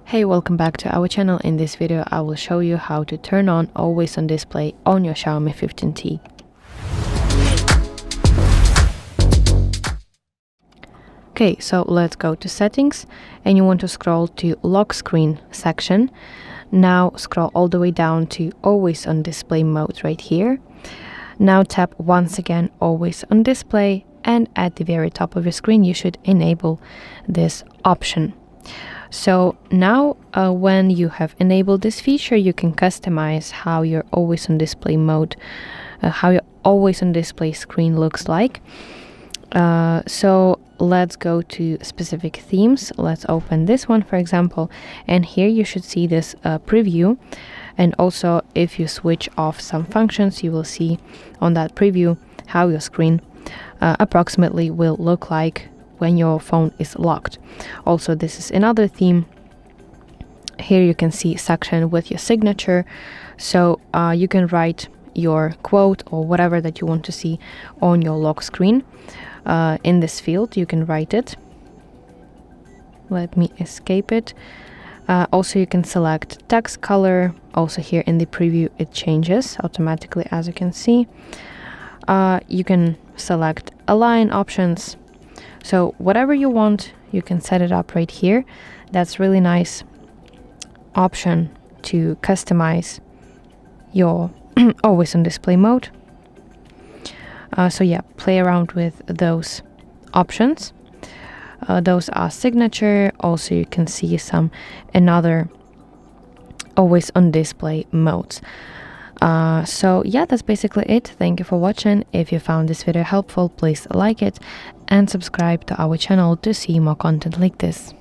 Hey, welcome back to our channel. In this video I will show you how to turn on always on display on your XIAOMI 15T. Okay, so let's go to settings and you want to scroll to lock screen section. Now scroll all the way down to always on display mode right here. Now tap once again always on display, and at the very top of your screen you should enable this option. So now when you have enabled this feature, you can customize how your always on display mode, how your always on display screen looks like. So let's go to specific themes. Let's open this one, for example, and here you should see this preview. And also if you switch off some functions, you will see on that preview how your screen approximately will look like when your phone is locked. Also, this is another theme. Here you can see section with your signature, so you can write your quote or whatever that you want to see on your lock screen. In this field you can write it. Let me escape it. Also you can select text color. Also here in the preview it changes automatically, as you can see. You can select align options. So whatever you want, you can set it up right here. That's really nice option to customize your always on display mode. So yeah, play around with those options. Those are signature. Also you can see some another always on display modes. So yeah, that's basically it. Thank you for watching. If you found this video helpful, please like it and subscribe to our channel to see more content like this.